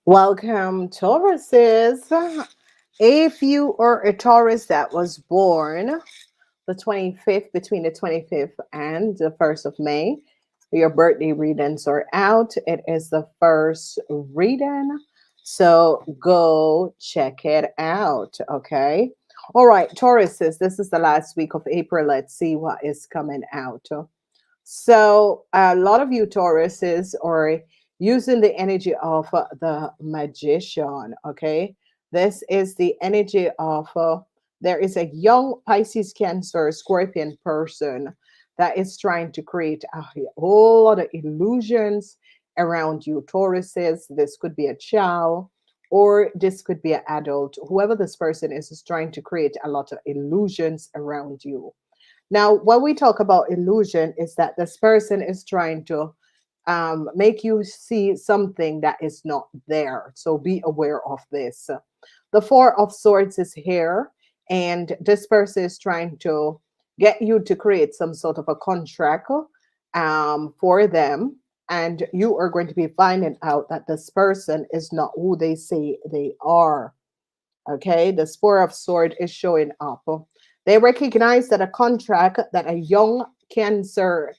Welcome, Tauruses. If you are a Taurus that was born the 25th, between the 25th and the 1st of May, your birthday readings are out. It is the first reading. So go check it out. Okay. All right, Tauruses, this is the last week of April. Let's see what is coming out. So a lot of you Tauruses are using the energy of the magician. Okay, this is the energy of there is a young Pisces, Cancer, Scorpion person that is trying to create a whole lot of illusions around you Tauruses. This could be a child. Or this could be an adult. Whoever this person is trying to create a lot of illusions around you. Now, when we talk about illusion, is that this person is trying to make you see something that is not there. So be aware of this. The Four of Swords is here, and this person is trying to get you to create some sort of a contract for them. And you are going to be finding out that this person is not who they say they are. Okay, the Four of Sword is showing up. They recognize that a contract that a young Cancer,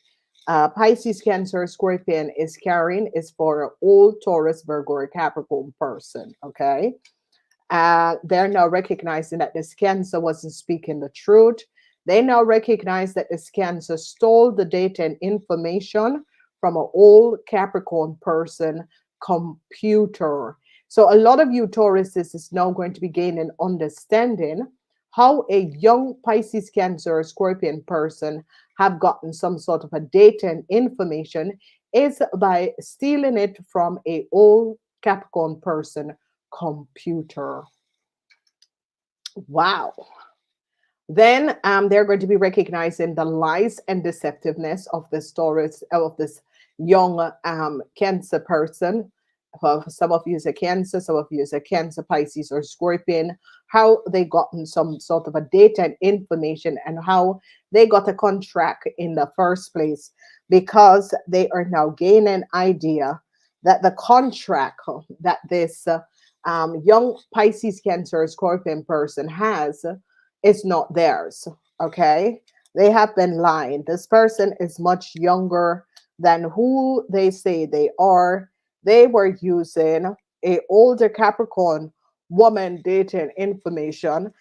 Pisces, Cancer, Scorpion is carrying is for an old Taurus, Virgo, or Capricorn person. Okay, they're now recognizing that this Cancer wasn't speaking the truth. They now recognize that this Cancer stole the data and information from an old Capricorn person computer. So a lot of you Tauruses is now going to be gaining understanding how a young Pisces, Cancer, Scorpion person have gotten some sort of a data and information is by stealing it from a old Capricorn person computer. Wow. Then they're going to be recognizing the lies and deceptiveness of this Taurus, of this young Cancer person. Well, some of you is a Cancer, some of you is a Cancer, Pisces, or Scorpion. How they gotten some sort of a data and information, and how they got a contract in the first place, because they are now gaining idea that the contract that this young Pisces, Cancer, Scorpion person has is not theirs. Okay. They have been lying. This person is much younger than who they say they are. They were using a older Capricorn woman data and information,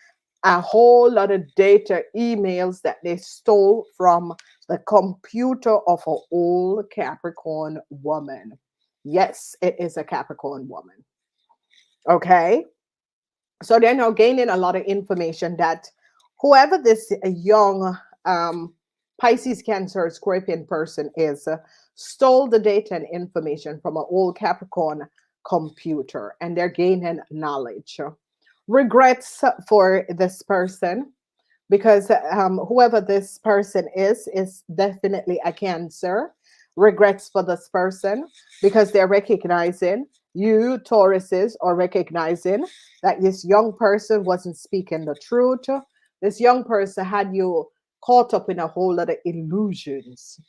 a whole lot of data emails that they stole from the computer of an old Capricorn woman. Yes, it is a Capricorn woman. Okay. So they're now gaining a lot of information that whoever this young Pisces, Cancer, Scorpion person is stole the data and information from an old Capricorn computer, and they're gaining knowledge. Regrets for this person, because whoever this person is definitely a Cancer. Regrets for this person because they're recognizing, you Tauruses are recognizing that this young person wasn't speaking the truth. This young person had you caught up in a whole lot of illusions.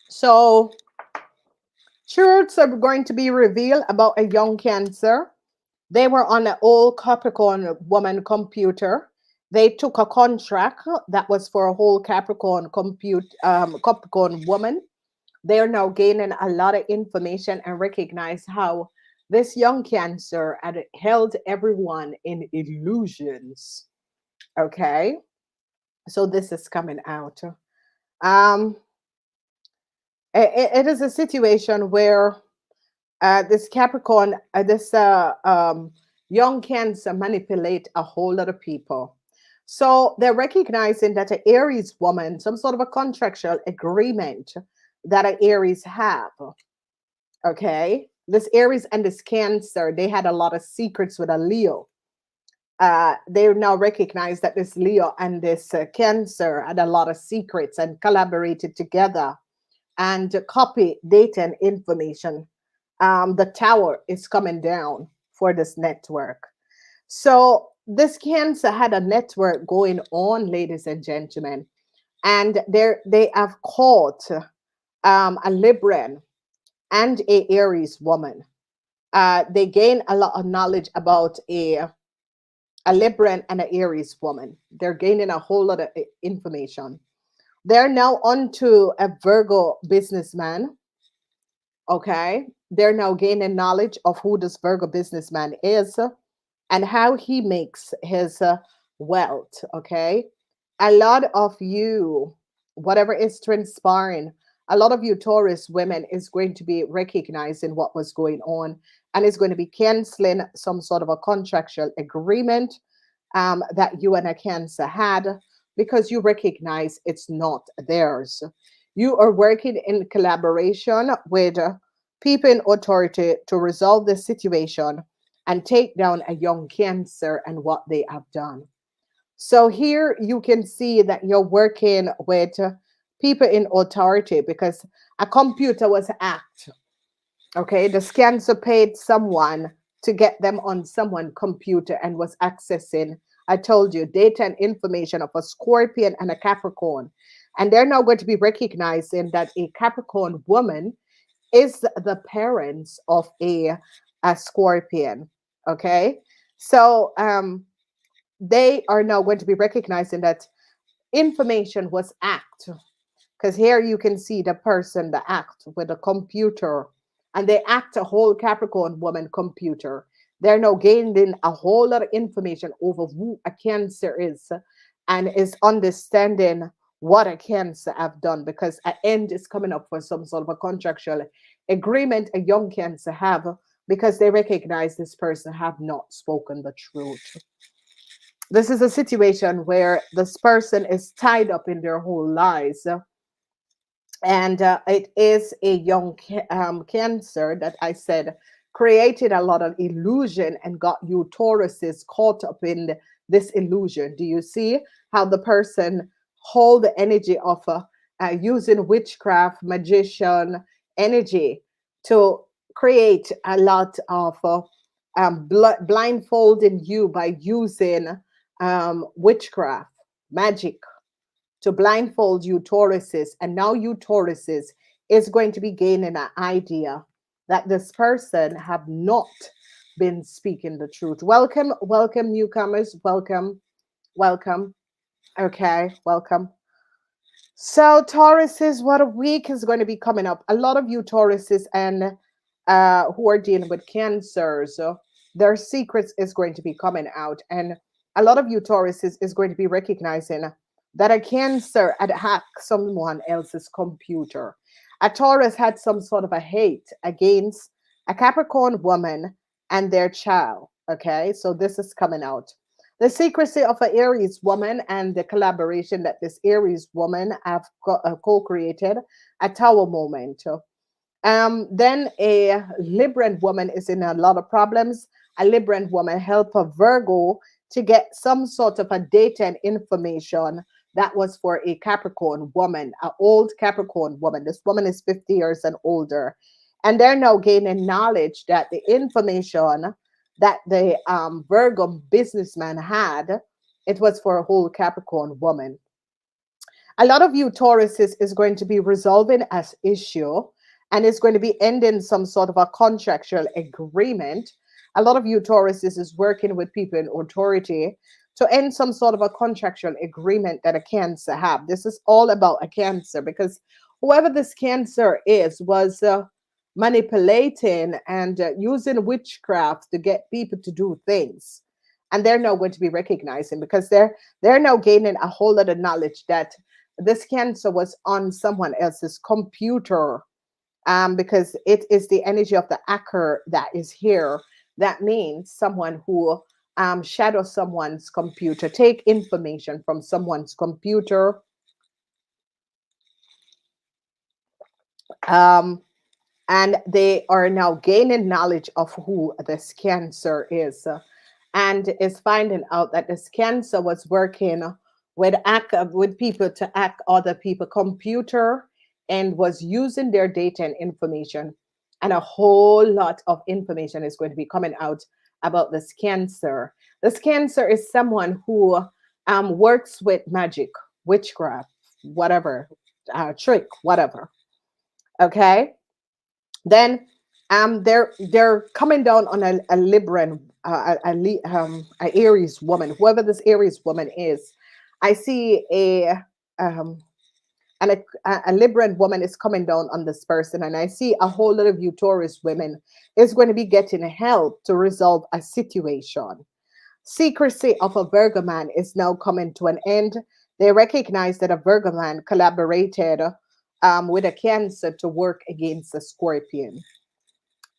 So truths are going to be revealed about a young Cancer. They were on an old Capricorn woman computer. They took a contract that was for a whole Capricorn woman. They are now gaining a lot of information and recognize how this young Cancer had held everyone in illusions. Okay, so this is coming out. Um, it is a situation where this Capricorn, young Cancer manipulate a whole lot of people. So they're recognizing that an Aries woman, some sort of a contractual agreement that an Aries have. Okay, this Aries and this Cancer, they had a lot of secrets with a Leo. They now recognize that this Leo and this Cancer had a lot of secrets and collaborated together and copy data and information. The tower is coming down for this network. So this Cancer had a network going on, ladies and gentlemen, and they have caught a Libran and a Aries woman. They gain a lot of knowledge about a Libran and an Aries woman. They're gaining a whole lot of information. They're now onto a Virgo businessman. Okay. They're now gaining knowledge of who this Virgo businessman is and how he makes his wealth. Okay. A lot of you, whatever is transpiring, a lot of you Taurus women is going to be recognizing what was going on and is going to be canceling some sort of a contractual agreement that you and a Cancer had because you recognize it's not theirs. You are working in collaboration with people in authority to resolve the situation and take down a young Cancer and what they have done. So here you can see that you're working with people in authority because a computer was hacked. Okay, the scammer paid someone to get them on someone's computer and was accessing, I told you, data and information of a Scorpion and a Capricorn. And they're now going to be recognizing that a Capricorn woman is the parents of a Scorpion. Okay, so they are now going to be recognizing that information was act because here you can see the person that act with a computer and they act a whole Capricorn woman computer. They're now gaining a whole lot of information over who a Cancer is and is understanding what a Cancer have done because an end is coming up for some sort of a contractual agreement a young Cancer have because they recognize this person have not spoken the truth. This is a situation where this person is tied up in their whole lives and it is a young Cancer that I said created a lot of illusion and got you Tauruses caught up in this illusion. Do you see how the person hold the energy of using witchcraft, magician energy to create a lot of blindfolding you by using witchcraft, magic to blindfold you Tauruses. And now you Tauruses is going to be gaining an idea that this person have not been speaking the truth. Welcome, welcome newcomers. Welcome, welcome. Okay, welcome. So Tauruses, what a week is going to be coming up. A lot of you Tauruses and who are dealing with cancers, their secrets is going to be coming out. And a lot of you Tauruses is going to be recognizing that a Cancer had hacked someone else's computer. A Taurus had some sort of a hate against a Capricorn woman and their child. Okay, so this is coming out. The secrecy of an Aries woman and the collaboration that this Aries woman have co-created a Tower moment. Then a Libran woman is in a lot of problems. A Libran woman help a Virgo to get some sort of a data and information that was for a Capricorn woman, an old Capricorn woman. This woman is 50 years and older. And they're now gaining knowledge that the information that the Virgo businessman had, it was for a whole Capricorn woman. A lot of you Tauruses is going to be resolving as issue and is going to be ending some sort of a contractual agreement. A lot of you Tauruses is working with people in authority to end some sort of a contractual agreement that a Cancer have. This is all about a Cancer because whoever this Cancer is was manipulating and using witchcraft to get people to do things. And they're now going to be recognizing because they're now gaining a whole lot of knowledge that this Cancer was on someone else's computer because it is the energy of the hacker that is here. That means someone who shadow someone's computer, take information from someone's computer, um, and they are now gaining knowledge of who this Cancer is, and is finding out that this Cancer was working with people to hack other people computer and was using their data and information, and a whole lot of information is going to be coming out about this Cancer. This Cancer is someone who works with magic, witchcraft, whatever, trick, whatever. Okay. Then they're coming down on a Libran, a Aries woman, whoever this Aries woman is. I see um, a Libran woman is coming down on this person, and I see a whole lot of you Taurus women is going to be getting help to resolve a situation. Secrecy of a Virgo man is now coming to an end. They recognize that a Virgo man collaborated with a Cancer to work against a Scorpion.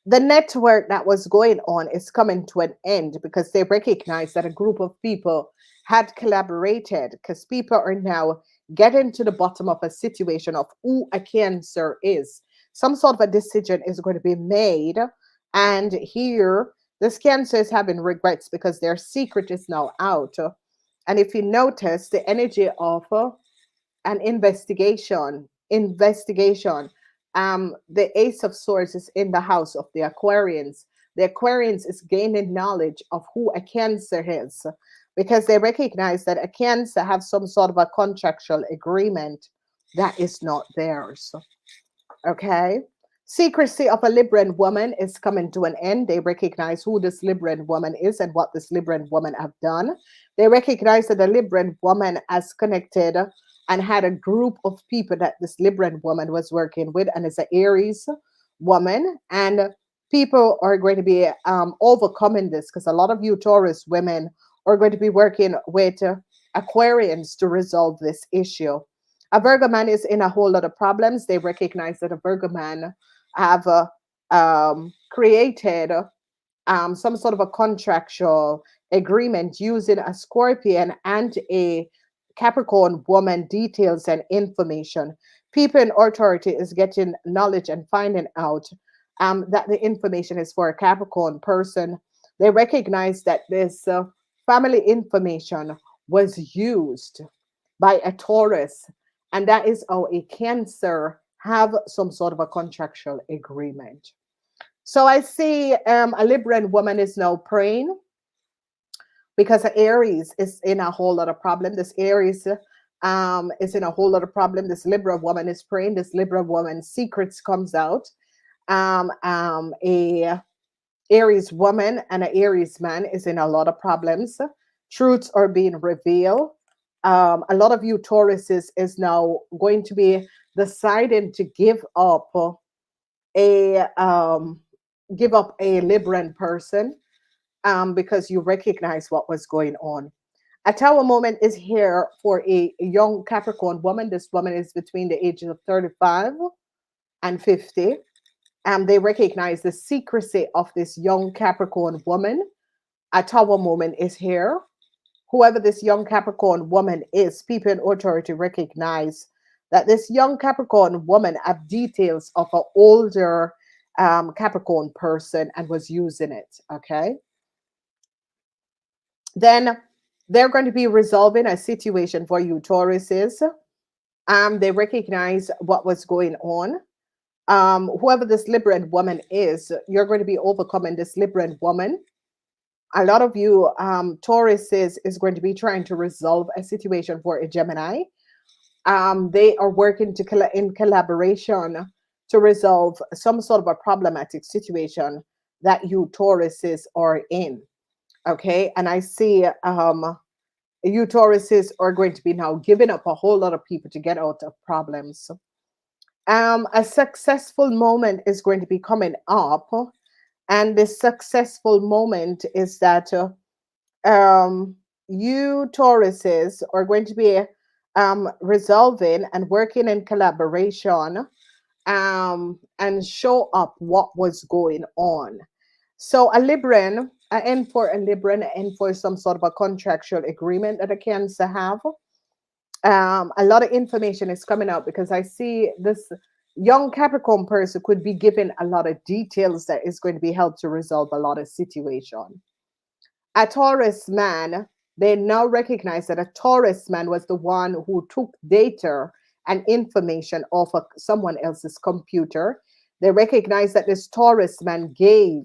The network that was going on is coming to an end because they recognize that a group of people had collaborated, because people are now getting to the bottom of a situation of who a Cancer is. Some sort of a decision is going to be made, and here this Cancer is having regrets because their secret is now out. And if you notice the energy of an investigation. The Ace of Swords is in the house of the Aquarians. The Aquarians is gaining knowledge of who a Cancer is, because they recognize that a Cancer have some sort of a contractual agreement that is not theirs. Okay. Secrecy of a Libran woman is coming to an end. They recognize who this Libran woman is and what this Libran woman have done. They recognize that the Libran woman has connected and had a group of people that this Libran woman was working with, and it's an Aries woman. And people are going to be overcoming this, because a lot of you Taurus women are going to be working with Aquarians to resolve this issue. A Virgo man is in a whole lot of problems. They recognize that a Virgo man have created some sort of a contractual agreement using a Scorpion and a Capricorn woman details and information. People in authority is getting knowledge and finding out that the information is for a Capricorn person. They recognize that this family information was used by a Taurus, and that is how a Cancer have some sort of a contractual agreement. So I see a Libran woman is now praying because Aries is in a whole lot of problem. This Aries is in a whole lot of problem. This Libra woman is praying. This Libra woman's secrets comes out. A Aries woman and an Aries man is in a lot of problems. Truths are being revealed. A lot of you Tauruses is now going to be deciding to a give up a Libran person, because you recognize what was going on. A tower moment is here for a young Capricorn woman. This woman is between the ages of 35 and 50. They recognize the secrecy of this young Capricorn woman. A tower moment is here. Whoever this young Capricorn woman is, people in authority recognize that this young Capricorn woman have details of an older Capricorn person and was using it. Okay. Then they're going to be resolving a situation for you Tauruses. They recognize what was going on. Whoever this Libran woman is, you're going to be overcoming this Libran woman. A lot of you Tauruses is going to be trying to resolve a situation for a Gemini. They are working in collaboration to resolve some sort of a problematic situation that you Tauruses are in. Okay, and I see you Tauruses are going to be now giving up a whole lot of people to get out of problems. A successful moment is going to be coming up, and this successful moment is that you Tauruses are going to be resolving and working in collaboration, and show up what was going on. So a Libran, a N for a Libran, a N for some sort of a contractual agreement that a Cancer have. A lot of information is coming out because I see this young Capricorn person could be given a lot of details that is going to be helped to resolve a lot of situation. A Taurus man, they now recognize that a Taurus man was the one who took data and information off of someone else's computer. They recognize that this Taurus man gave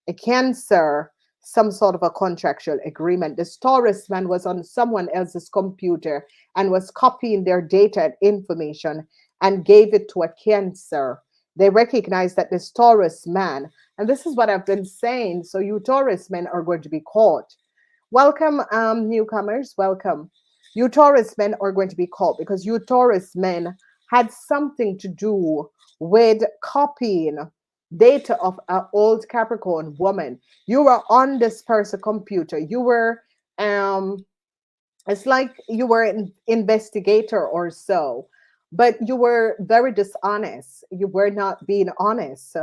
a Cancer some sort of a contractual agreement. This Taurus man was on someone else's computer and was copying their data and information and gave it to a Cancer. They recognize that this Taurus man, and this is what I've been saying. So you Taurus men are going to be caught. Welcome, newcomers. Welcome. You Taurus men are going to be caught because you Taurus men had something to do with copying data of an old Capricorn woman. You were on this person's computer. You were um it's like you were an investigator or so, but you were very dishonest. You were not being honest.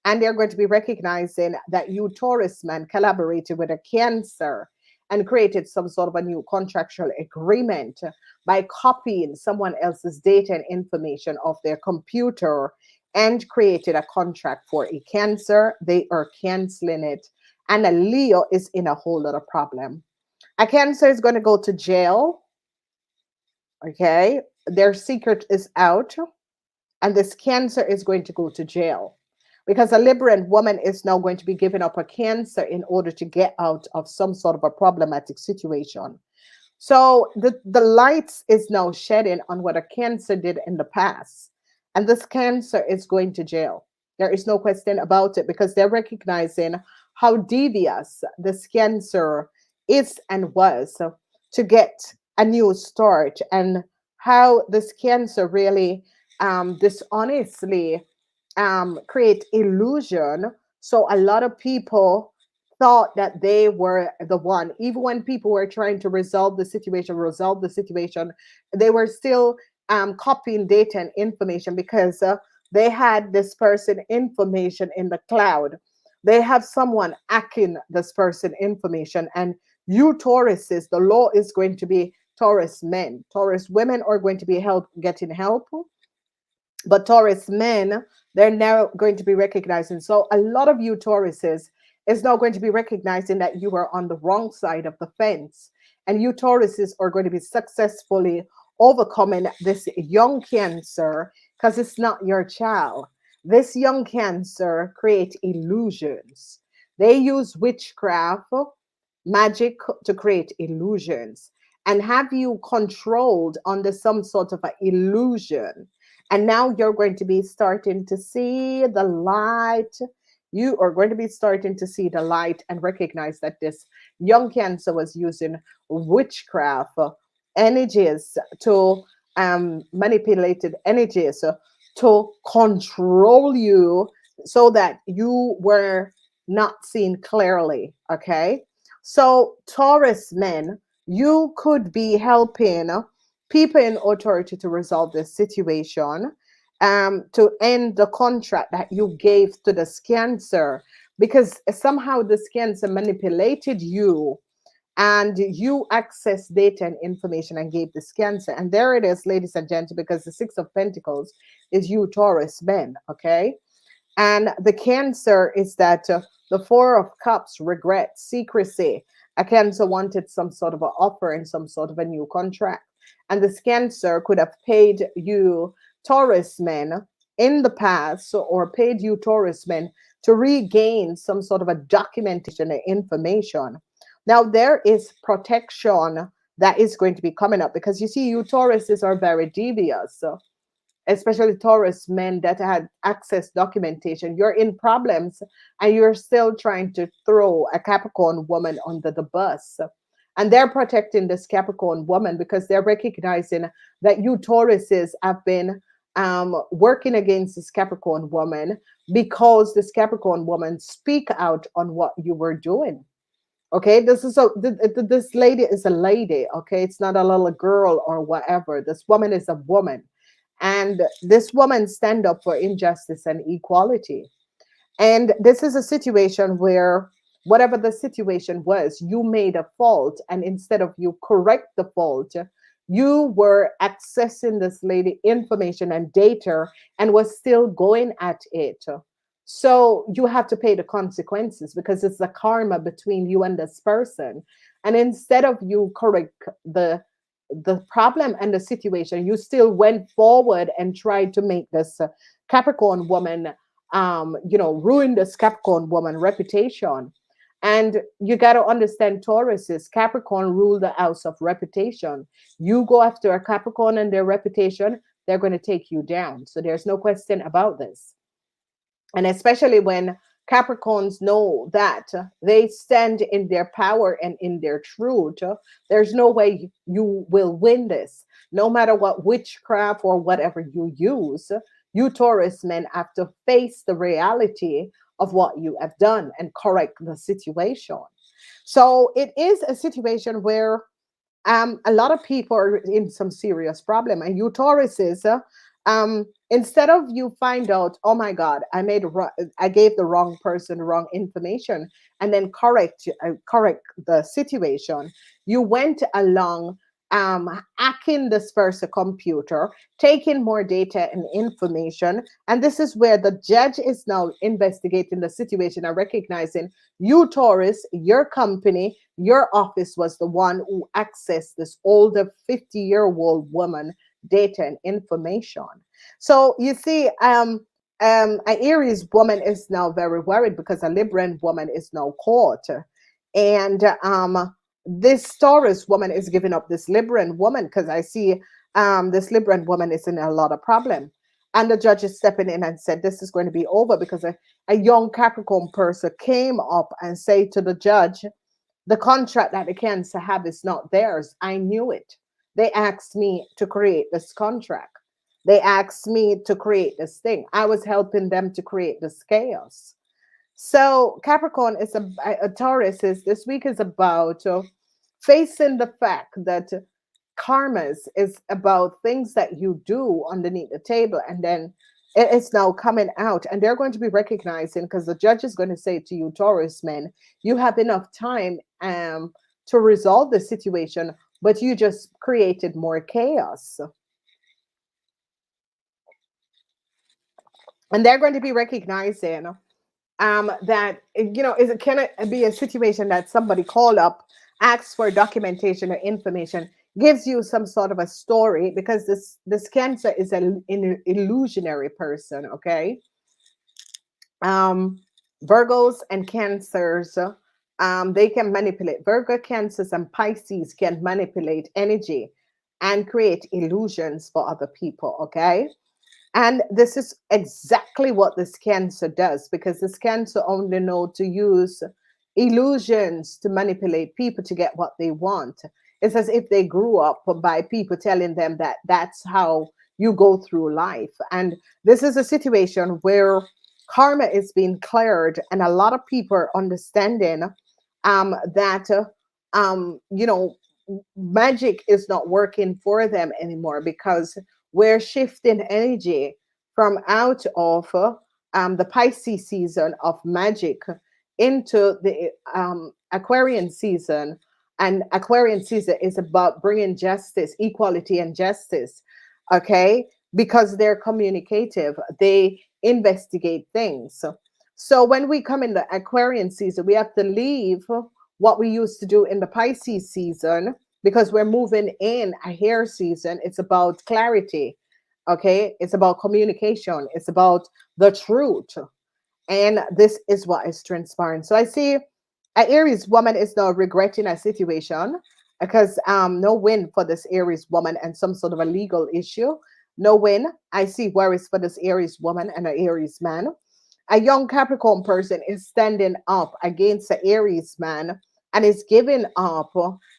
And they're going to be recognizing that you, Taurus man, collaborated with a Cancer and created some sort of a new contractual agreement by copying someone else's data and information off their computer and created a contract for a Cancer. They are canceling it. And a Leo is in a whole lot of problem. A Cancer is going to go to jail. Okay. Their secret is out. And this Cancer is going to go to jail because a Libran woman is now going to be giving up a Cancer in order to get out of some sort of a problematic situation. So the lights is now shedding on what a Cancer did in the past. And this Cancer is going to jail. There is no question about it because they're recognizing how devious this Cancer is and was to get a new start, and how this Cancer really dishonestly create illusion. So a lot of people thought that they were the one, even when people were trying to resolve the situation, they were still copying data and information because they had this person information in the cloud. They have someone hacking this person information, and you Tauruses, the law is going to be Taurus men. Taurus women are going to be getting help, but Taurus men, they're now going to be recognizing. So a lot of you Tauruses is now going to be recognizing that you are on the wrong side of the fence. And you Tauruses are going to be successfully overcoming this young Cancer because it's not your child. This young Cancer create illusions. They use witchcraft, magic to create illusions and have you controlled under some sort of an illusion. And now you're going to be starting to see the light. You are going to be starting to see the light and recognize that this young Cancer was using witchcraft energies to manipulated energies to control you so that you were not seen clearly. Okay. So, Taurus men, you could be helping people in authority to resolve this situation, to end the contract that you gave to this Cancer, because somehow this Cancer manipulated you and you access data and information and gave this Cancer. And there it is, ladies and gentlemen, because the Six of Pentacles is you, Taurus men. Okay. And the Cancer is that the Four of Cups, regret, secrecy. A Cancer wanted some sort of an offer and some sort of a new contract. And this Cancer could have paid you, Taurus men, in the past, or paid you, Taurus men, to regain some sort of a documentation and information. Now, there is protection that is going to be coming up because you see, you Tauruses are very devious, especially Taurus men that had access documentation. You're in problems and you're still trying to throw a Capricorn woman under the bus. And they're protecting this Capricorn woman because they're recognizing that you Tauruses have been working against this Capricorn woman because this Capricorn woman speak out on what you were doing. Okay, this lady is a lady. Okay, it's not a little girl or whatever. This woman is a woman, and this woman stand up for injustice and equality. And this is a situation where whatever the situation was, you made a fault, and instead of you correct the fault, you were accessing this lady information and data and was still going at it. So you have to pay the consequences because it's the karma between you and this person. And instead of you correct the problem and the situation, you still went forward and tried to make this Capricorn woman, ruin this Capricorn woman reputation. And you got to understand, Tauruses, Capricorn rule the house of reputation. You go after a Capricorn and their reputation, they're going to take you down. So there's no question about this. And especially when Capricorns know that they stand in their power and in their truth, there's no way you will win this. No matter what witchcraft or whatever you use, you Taurus men have to face the reality of what you have done and correct the situation. So it is a situation where a lot of people are in some serious problem, and you Tauruses, instead of you find out, oh my God, I gave the wrong person the wrong information, and then correct the situation. You went along hacking this person's computer, taking more data and information, and this is where the judge is now investigating the situation and recognizing you, Taurus, your company, your office was the one who accessed this older 50-year-old woman data and information. So you see, an Aries woman is now very worried because a Libran woman is now caught. And this Taurus woman is giving up this Libran woman because I see this Libran woman is in a lot of problem. And the judge is stepping in and said, this is going to be over because a young Capricorn person came up and say to the judge, the contract that the Cancer have is not theirs. I knew it. They asked me to create this contract. They asked me to create this thing. I was helping them to create this chaos. So Capricorn is a Taurus is this week is about facing the fact that karmas is about things that you do underneath the table, and then it's now coming out, and they're going to be recognizing because the judge is going to say to you, Taurus men, you have enough time to resolve the situation, but you just created more chaos. And they're going to be recognizing that is it can it be a situation that somebody call up, asks for documentation or information, gives you some sort of a story, because this Cancer is an illusionary person, okay? um Virgos and Cancers, they can manipulate. Virgo, Cancers, and Pisces can manipulate energy and create illusions for other people, okay? And this is exactly what this Cancer does, because this Cancer only know to use illusions to manipulate people to get what they want. It's as if they grew up by people telling them that that's how you go through life. And this is a situation where karma is being cleared, and a lot of people are understanding that magic is not working for them anymore, because we're shifting energy from out of the Pisces season of magic into the Aquarian season. And Aquarian season is about bringing justice, equality, and justice. Okay, because they're communicative, they investigate things. So when we come in the Aquarian season, we have to leave what we used to do in the Pisces season, because we're moving in a hair season. It's about clarity. Okay, it's about communication, it's about the truth. And this is what is transpiring. So I see an Aries woman is now regretting a situation, because no win for this Aries woman, and some sort of a legal issue. No win. I see worries for this Aries woman and an Aries man. A young Capricorn person is standing up against the Aries man and is giving up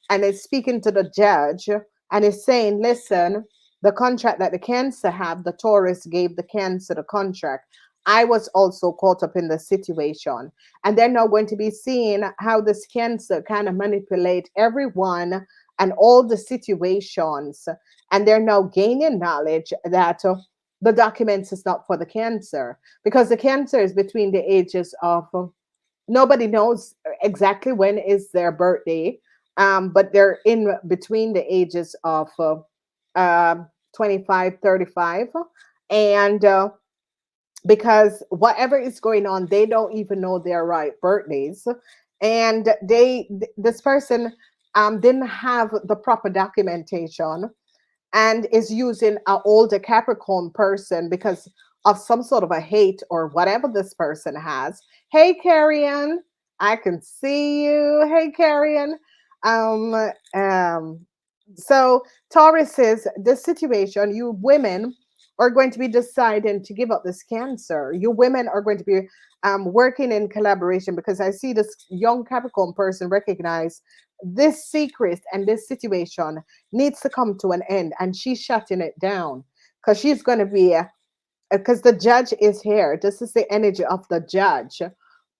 and is speaking to the judge and is saying, listen, the contract that the Cancer have, the Taurus gave the Cancer the contract. I was also caught up in the situation. And they're now going to be seeing how this Cancer kind of manipulate everyone and all the situations. And they're now gaining knowledge that the documents is not for the Cancer, because the Cancer is between the ages of nobody knows exactly when is their birthday, but they're in between the ages of 25, 35. And because whatever is going on, they don't even know their right birthdays. And this person didn't have the proper documentation, and is using an older Capricorn person because of some sort of a hate or whatever this person has. Hey, Carrion, I can see you. Hey, Carrion. Um, um, so Taurus is the situation. You women are going to be deciding to give up this Cancer. You women are going to be working in collaboration, because I see this young Capricorn person recognize this secret and this situation needs to come to an end, and she's shutting it down because she's going to be because the judge is here. This is the energy of the judge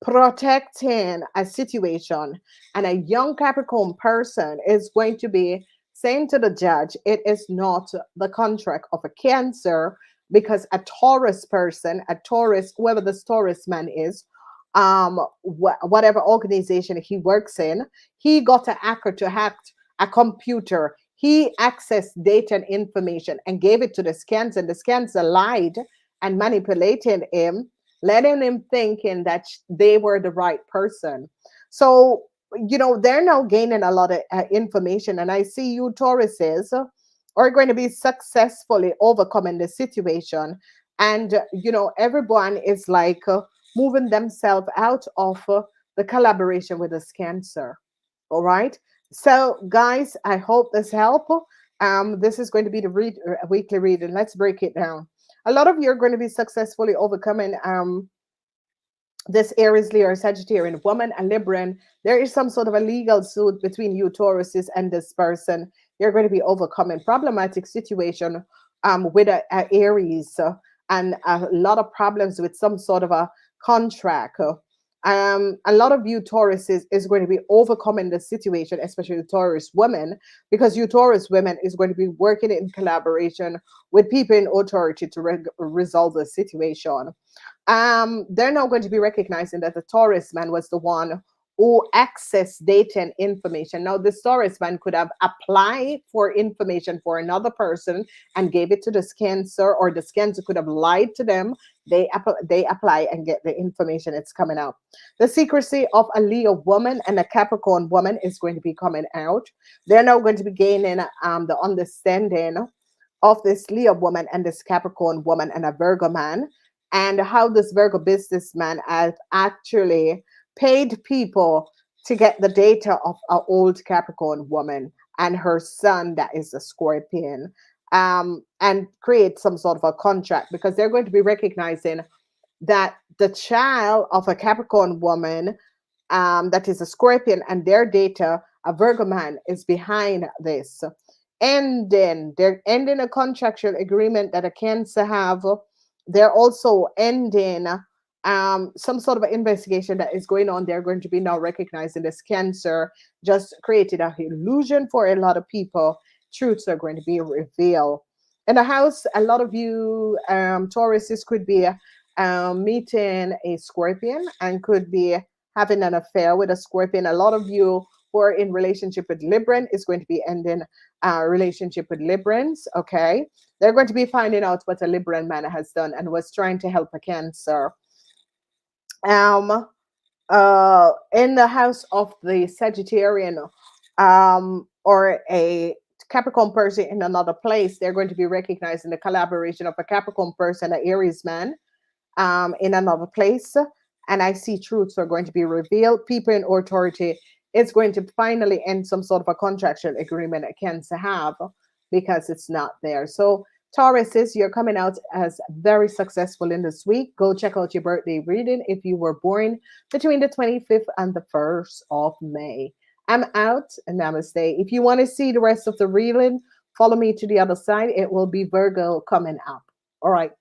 protecting a situation. And a young Capricorn person is going to be saying to the judge, it is not the contract of a Cancer, because a Taurus person, a Taurus, whoever this Taurus man is, whatever organization he works in, he got a hacker to hack a computer. He accessed data and information and gave it to the scans, and the scans lied and manipulated him, letting him thinking that they were the right person. So, they're now gaining a lot of information. And I see you, Tauruses, are going to be successfully overcoming the situation. And, everyone is like moving themselves out of the collaboration with this Cancer. All right. So, guys, I hope this helped. This is going to be the weekly reading. Let's break it down. A lot of you are going to be successfully overcoming this Aries, Leo, or Sagittarian woman, a Libran. There is some sort of a legal suit between you, Tauruses, and this person. You're going to be overcoming problematic situation with a Aries, and a lot of problems with some sort of a contract. A lot of you Taurus is going to be overcoming the situation, especially the Taurus women, because you Taurus women is going to be working in collaboration with people in authority to resolve the situation. They're now going to be recognizing that the Taurus man was the one who accessed data and information. Now, the Taurus man could have applied for information for another person and gave it to the Cancer, or the Cancer could have lied to them. They apply and get the information. It's coming out. The secrecy of a Leo woman and a Capricorn woman is going to be coming out. They're now going to be gaining the understanding of this Leo woman and this Capricorn woman and a Virgo man, and how this Virgo businessman has actually paid people to get the data of an old Capricorn woman and her son that is a Scorpion, and create some sort of a contract, because they're going to be recognizing that the child of a Capricorn woman that is a Scorpion and their data, a Virgo man, is behind this. And then they're ending a contractual agreement that a Cancer have. They're also ending some sort of an investigation that is going on. They're going to be now recognizing this Cancer just created an illusion for a lot of people. Truths are going to be revealed. In the house, a lot of you Tauruses could be meeting a Scorpion and could be having an affair with a Scorpion. A lot of you who are in relationship with Libran is going to be ending a relationship with Librans. Okay, they're going to be finding out what a Libran man has done and was trying to help a Cancer. In the house of the Sagittarian, or a Capricorn person in another place, they're going to be recognizing the collaboration of a Capricorn person, an Aries man, in another place. And I see truths are going to be revealed. People in authority is going to finally end some sort of a contractual agreement that Cancer have, because it's not there. So Tauruses, you're coming out as very successful in this week. Go check out your birthday reading if you were born between the 25th and the 1st of May. I'm out. Namaste. If you want to see the rest of the reading, follow me to the other side. It will be Virgo coming up. All right.